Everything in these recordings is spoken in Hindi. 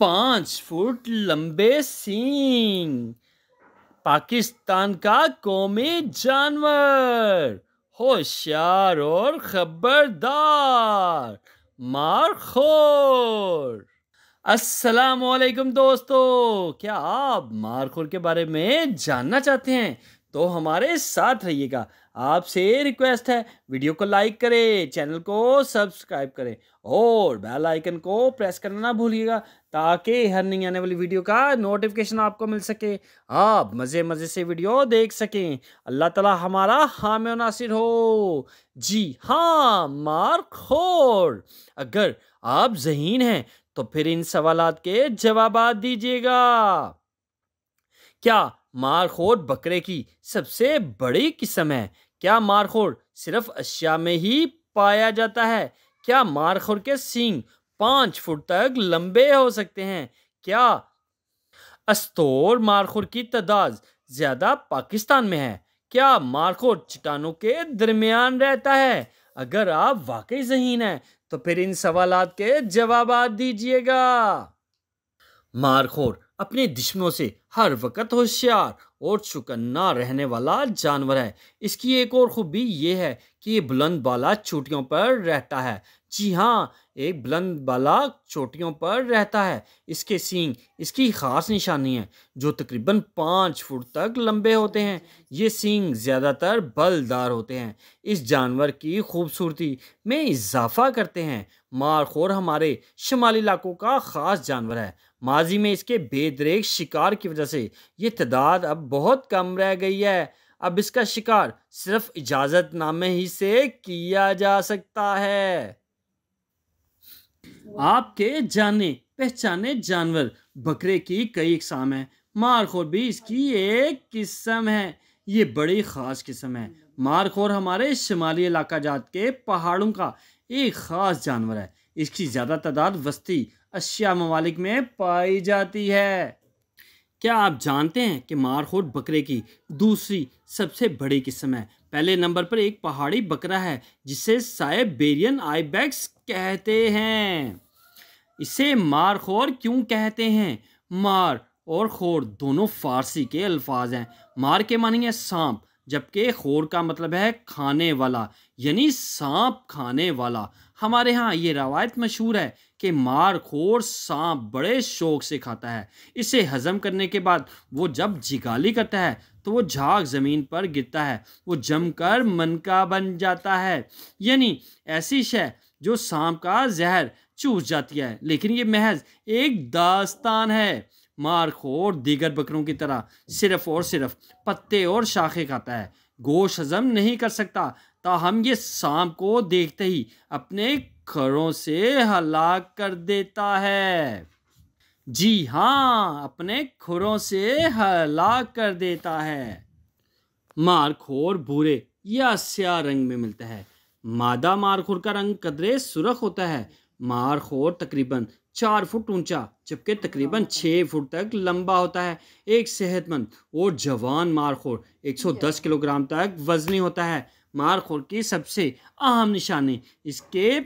5 फुट लंबे सींग, पाकिस्तान का कौमी जानवर, होशियार और खबरदार, मारखोर। अस्सलामुअलैकुम दोस्तों, क्या आप मारखोर के बारे में जानना चाहते हैं तो हमारे साथ रहिएगा। आपसे रिक्वेस्ट है, वीडियो को लाइक करें, चैनल को सब्सक्राइब करें और बेल आइकन को प्रेस करना ना भूलिएगा ताकि हर नई आने वाली वीडियो का नोटिफिकेशन आपको मिल सके, आप मज़े मज़े से वीडियो देख सकें। अल्लाह ताला हमारा हामी और नासिर हो। जी हाँ मारखोर, अगर आप ज़हीन हैं तो फिर इन सवालात के जवाबात दीजिएगा। क्या मारखोर बकरे की सबसे बड़ी किस्म है? क्या मारखोर सिर्फ एशिया में ही पाया जाता है? क्या मारखोर के सींग 5 फुट तक लंबे हो सकते हैं? क्या अस्तोर मारखोर की तादाद ज्यादा पाकिस्तान में है? क्या मारखोर चट्टानों के दरमियान रहता है? अगर आप वाकई ज़हीन हैं तो फिर इन सवालात के जवाबात दीजिएगा। मारखोर अपने दुश्मनों से हर वक्त होशियार और चौकन्ना रहने वाला जानवर है। इसकी एक और खूबी ये है कि ये बुलंद बाला चोटियों पर रहता है। जी हाँ, एक बुलंद बाला चोटियों पर रहता है। इसके सींग इसकी खास निशानी है जो तकरीबन 5 फुट तक लंबे होते हैं। ये सींग ज़्यादातर बलदार होते हैं, इस जानवर की खूबसूरती में इजाफा करते हैं। मारखोर हमारे शुमाली इलाकों का ख़ास जानवर है। माजी में इसके बेदरेक शिकार की वजह से ये तादाद अब बहुत कम रह गई है। अब इसका शिकार सिर्फ इजाज़तनामे ही से किया जा सकता है। आपके जाने पहचाने जानवर बकरे की कई इकसाम हैं, मारखोर भी इसकी एक किस्म है। ये बड़ी ख़ास किस्म है। मारखोर हमारे शुमाली इलाका जात के पहाड़ों का एक ख़ास जानवर है। इसकी ज़्यादा तादाद वस्ती एशिया ममालिक में पाई जाती है। क्या आप जानते हैं कि मारखोर बकरे की दूसरी सबसे बड़ी किस्म है? पहले नंबर पर एक पहाड़ी बकरा है जिसे साइबेरियन आइबेक्स कहते हैं। इसे मारखोर क्यों कहते हैं? मार और खोर दोनों फारसी के अल्फाज हैं। मार के मानी है सांप, जबकि खोर का मतलब है खाने वाला, यानी सांप खाने वाला। हमारे यहाँ ये रवायत मशहूर है कि मारखोर सांप बड़े शौक से खाता है। इसे हजम करने के बाद वो जब जिगाली करता है तो वो झाग ज़मीन पर गिरता है, वो जमकर मनका बन जाता है, यानी ऐसी शय जो सांप का जहर चूस जाती है। लेकिन ये महज एक दास्तान है। मारखोर दीगर बकरों की तरह सिर्फ और सिर्फ पत्ते और शाखें खाता है, गोश्त हजम नहीं कर सकता। ताहम ये सांप को देखते ही अपने खरों से हलाक कर देता है। जी हाँ, अपने खुरों से हलाक कर देता है। मारखोर भूरे या स्याह रंग में मिलता है। मादा मारखोर का रंग कदरे सुर्ख होता है। मारखोर तकरीबन 4 फुट ऊंचा जबकि तकरीबन 6 फुट तक लंबा होता है। एक सेहतमंद और जवान मारखोर 110 किलोग्राम तक वजनी होता है। मारखोर की सबसे अहम निशानी इसके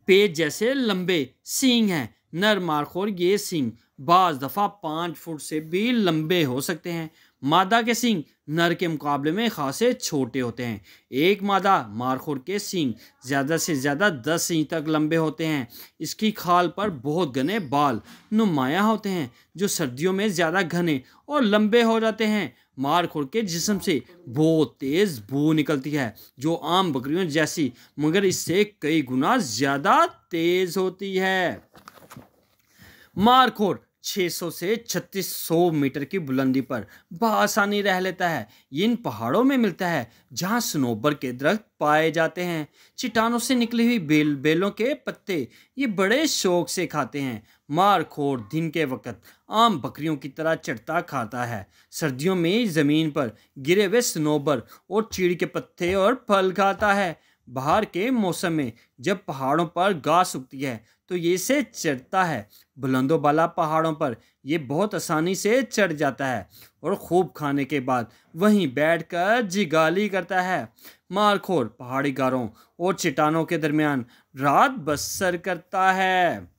पेट जैसे लंबे सींग हैं। नर मारखोर ये सींग बाज दफ़ा 5 फुट से भी लंबे हो सकते हैं। मादा के सींग नर के मुकाबले में खासे छोटे होते हैं। एक मादा मारखोर के सींग ज़्यादा से ज़्यादा 10 इंच तक लंबे होते हैं। इसकी खाल पर बहुत घने बाल नुमायाँ होते हैं जो सर्दियों में ज़्यादा घने और लंबे हो जाते हैं। मारखोर के जिस्म से बहुत तेज़ बू निकलती है जो आम बकरियों जैसी, मगर इससे कई गुना ज़्यादा तेज़ होती है। मारखोर 600 से 3600 मीटर की बुलंदी पर बआसानी रह लेता है। ये इन पहाड़ों में मिलता है जहाँ सनोबर के दरख्त पाए जाते हैं। चट्टानों से निकली हुई बेलों के पत्ते ये बड़े शौक से खाते हैं। मारखोर दिन के वक्त आम बकरियों की तरह चढ़ता खाता है। सर्दियों में ज़मीन पर गिरे हुए सनोबर और चीड़ के पत्ते और फल खाता है। बाहर के मौसम में जब पहाड़ों पर घास उगती है तो ये इसे चढ़ता है। बुलंदो बाला पहाड़ों पर ये बहुत आसानी से चढ़ जाता है और खूब खाने के बाद वहीं बैठकर जिगाली करता है। मारखोर पहाड़ी गारों और चट्टानों के दरमियान रात बसर करता है।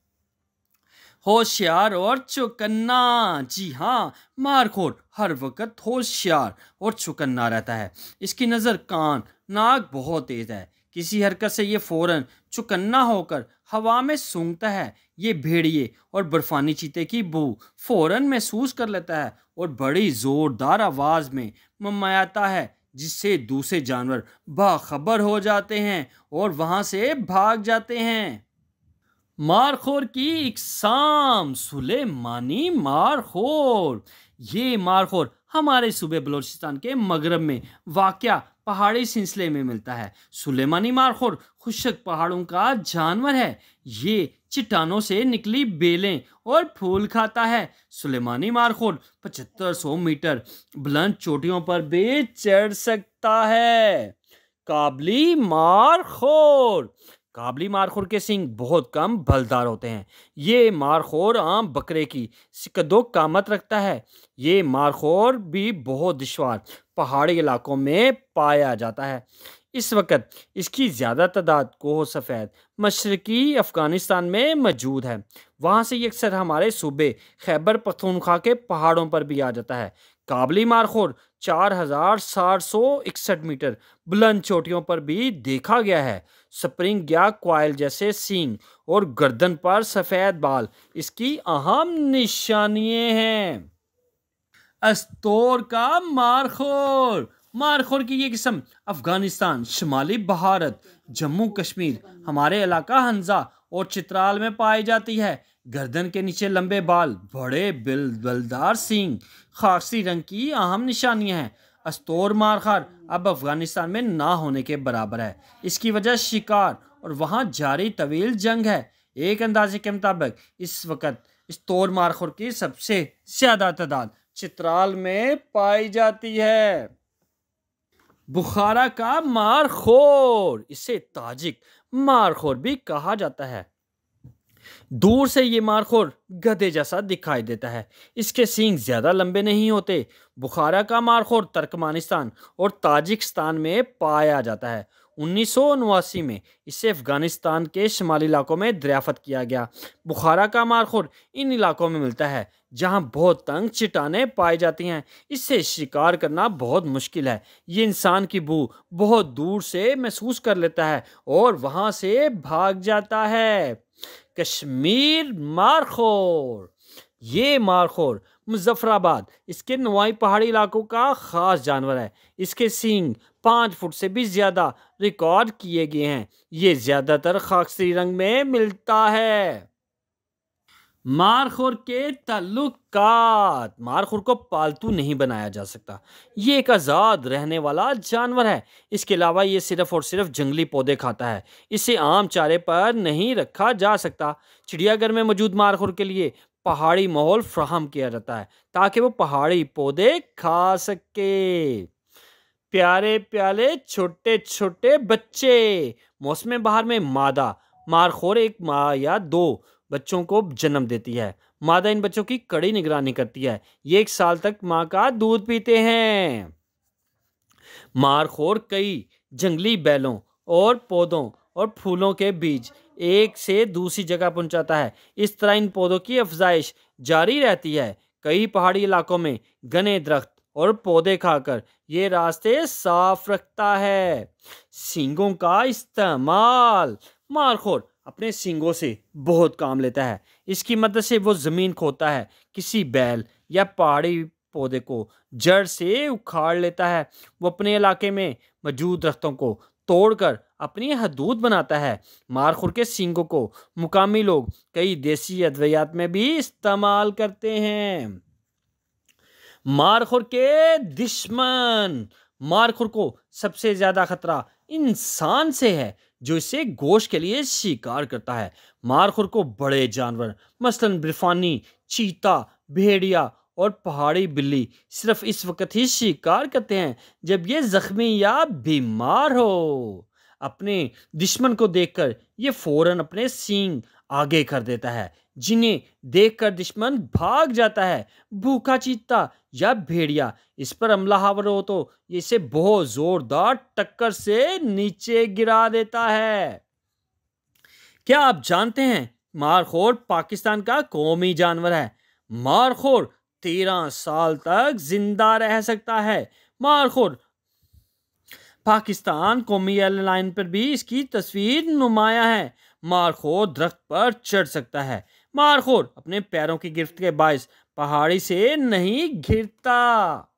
होशियार और चौकन्ना। जी हाँ, मारखोर हर वक्त होशियार और चौकन्ना रहता है। इसकी नज़र, कान, नाक बहुत तेज है। किसी हरकत से ये फौरन चौकन्ना होकर हवा में सूंघता है। ये भेड़िए और बर्फानी चीते की बू फौरन महसूस कर लेता है और बड़ी जोरदार आवाज में मम्मायाता है, जिससे दूसरे जानवर बाखबर हो जाते हैं और वहां से भाग जाते हैं। मारखोर की इकसाम, सुलेमानी मारखोर। ये मारखोर हमारे सूबे बलूचिस्तान के मगरब में वाक़या पहाड़ी सिलसिले में मिलता है। सुलेमानी मारखोर खुशक पहाड़ों का जानवर है। ये चट्टानों से निकली बेलें और फूल खाता है। सुलेमानी मारखोर 7500 मीटर बुलंद चोटियों पर भी चढ़ सकता है। काबली मारखोर। काबली मारखोर के सींग बहुत कम बलदार होते हैं। ये मारखोर आम बकरे की कदो कामत रखता है। ये मारखोर भी बहुत दुश्वार पहाड़ी इलाकों में पाया जाता है। इस वक्त इसकी ज़्यादा तादाद कोह सफ़ेद मशरकी अफ़गानिस्तान में मौजूद है। वहाँ से ये अक्सर हमारे सूबे खैबर पख्तूनख्वा के पहाड़ों पर भी आ जाता है। काबली मारखोर 4761 मीटर बुलंद चोटियों पर भी देखा गया है। स्प्रिंग या क्वाइल जैसे सींग और गर्दन पर सफ़ेद बाल इसकी अहम निशानियां हैं। अस्तोर का मारखोर। मारखोर की ये किस्म अफगानिस्तान, शिमाली भारत, जम्मू कश्मीर, हमारे इलाका हंजा और चित्राल में पाई जाती है। गर्दन के नीचे लंबे बाल, बड़े बलदार सींग, खाकी रंग की अहम निशानियां हैं। अस्तोर मारखोर अब अफगानिस्तान में ना होने के बराबर है। इसकी वजह शिकार और वहाँ जारी तवील जंग है। एक अंदाजे के मुताबिक इस वक्त अस्तोर मारखोर की सबसे ज्यादा तादाद चित्राल में पाई जाती है। बुखारा का मारखोर, इसे ताजिक मारखोर भी कहा जाता है। दूर से ये मारखोर गधे जैसा दिखाई देता है। इसके सींग ज्यादा लंबे नहीं होते। बुखारा का मारखोर तुर्कमेनिस्तान और ताजिकिस्तान में पाया जाता है। 1979 में इसे अफगानिस्तान के शुमाली इलाकों में दरियाफ्त किया गया। बुखारा का मारखोर इन इलाकों में मिलता है जहां बहुत तंग चट्टानें पाई जाती हैं। इससे शिकार करना बहुत मुश्किल है। ये इंसान की बू बहुत दूर से महसूस कर लेता है और वहां से भाग जाता है। कश्मीर मारखोर। ये मारखोर मुजफ्फराबाद, इसके नवाई पहाड़ी इलाकों का खास जानवर है। इसके सींग 5 फुट से भी ज्यादा रिकॉर्ड किए गए हैं। ये ज्यादातर खाकी रंग में मिलता है। मारखोर के ताल्लुकात। मारखोर को पालतू नहीं बनाया जा सकता। ये एक आज़ाद रहने वाला जानवर है। इसके अलावा ये सिर्फ और सिर्फ जंगली पौधे खाता है। इसे आम चारे पर नहीं रखा जा सकता। चिड़ियाघर में मौजूद मारखोर के लिए पहाड़ी माहौल फ्राहम किया जाता है ताकि वो पहाड़ी पौधे खा सके। प्यारे प्यारे छोटे छोटे बच्चे। मौसम बहार में मादा मारखोर एक माँ या 2 बच्चों को जन्म देती है। मादा इन बच्चों की कड़ी निगरानी करती है। ये 1 साल तक माँ का दूध पीते हैं। मारखोर कई जंगली बैलों और पौधों और फूलों के बीज एक से दूसरी जगह पहुंचाता है। इस तरह इन पौधों की अफजाइश जारी रहती है। कई पहाड़ी इलाकों में घने दरख्त और पौधे खाकर ये रास्ते साफ रखता है। सींगों का इस्तेमाल। मारखोर अपने सींगों से बहुत काम लेता है। इसकी मदद से वो जमीन खोदता है, किसी बैल या पहाड़ी पौधे को जड़ से उखाड़ लेता है। वो अपने इलाके में मौजूद दरख्तों को तोड़कर अपनी हदूद बनाता है। मारखोर के सींगों को मुकामी लोग कई देसी अद्वियात में भी इस्तेमाल करते हैं। मारखोर के दुश्मन। मारखोर को सबसे ज्यादा खतरा इंसान से है, जो इसे गोश्त के लिए शिकार करता है। मारखोर को बड़े जानवर मसलन बर्फानी चीता, भेड़िया और पहाड़ी बिल्ली सिर्फ इस वक्त ही शिकार करते हैं जब ये जख्मी या बीमार हो। अपने दुश्मन को देखकर ये फौरन अपने सींग आगे कर देता है, जिन्हें देखकर दुश्मन भाग जाता है। भूखा चीता या भेड़िया इस पर हमलावर हो तो इसे बहुत जोरदार टक्कर से नीचे गिरा देता है। क्या आप जानते हैं मारखोर पाकिस्तान का कौमी जानवर है। मारखोर 13 साल तक जिंदा रह सकता है। मारखोर पाकिस्तान कौमी एयरलाइन पर भी इसकी तस्वीर नुमाया है। मारखोर दरख्त पर चढ़ सकता है। मारखोर अपने पैरों की गिरफ्त के बायस पहाड़ी से नहीं गिरता।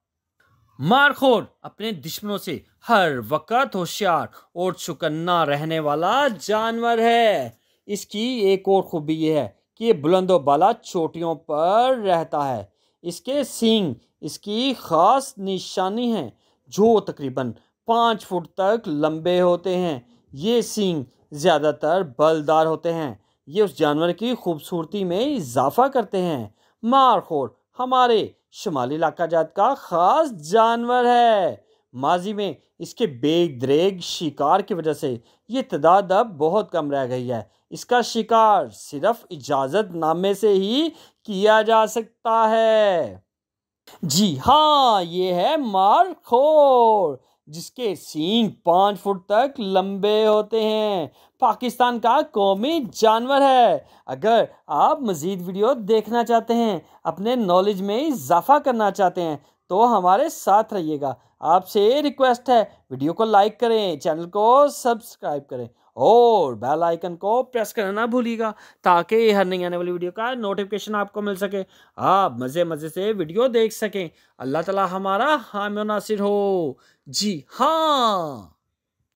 मारखोर अपने दुश्मनों से हर वक्त होशियार और चौकन्ना रहने वाला जानवर है। इसकी एक और खूबी यह है कि ये बुलंदो बाला चोटियों पर रहता है। इसके सींग इसकी खास निशानी है, जो तकरीबन 5 फुट तक लंबे होते हैं। ये सींग ज़्यादातर बलदार होते हैं। ये उस जानवर की खूबसूरती में इजाफा करते हैं। मारखोर हमारे शुमाली इलाका जात का खास जानवर है। माजी में इसके बेदरेग शिकार की वजह से ये तादाद अब बहुत कम रह गई है। इसका शिकार सिर्फ इजाज़त नामे से ही किया जा सकता है। जी हाँ, ये है मारखोर, जिसके सींग 5 फुट तक लंबे होते हैं। पाकिस्तान का कौमी जानवर है। अगर आप मज़ीद वीडियो देखना चाहते हैं, अपने नॉलेज में इजाफा करना चाहते हैं, तो हमारे साथ रहिएगा। आपसे रिक्वेस्ट है, वीडियो को लाइक करें, चैनल को सब्सक्राइब करें और बेल आइकन को प्रेस करना ना भूलिएगा, ताकि हर नई आने वाली वीडियो का नोटिफिकेशन आपको मिल सके, आप मज़े मज़े से वीडियो देख सकें। अल्लाह ताला हमारा हामी और नासिर हो। जी हाँ।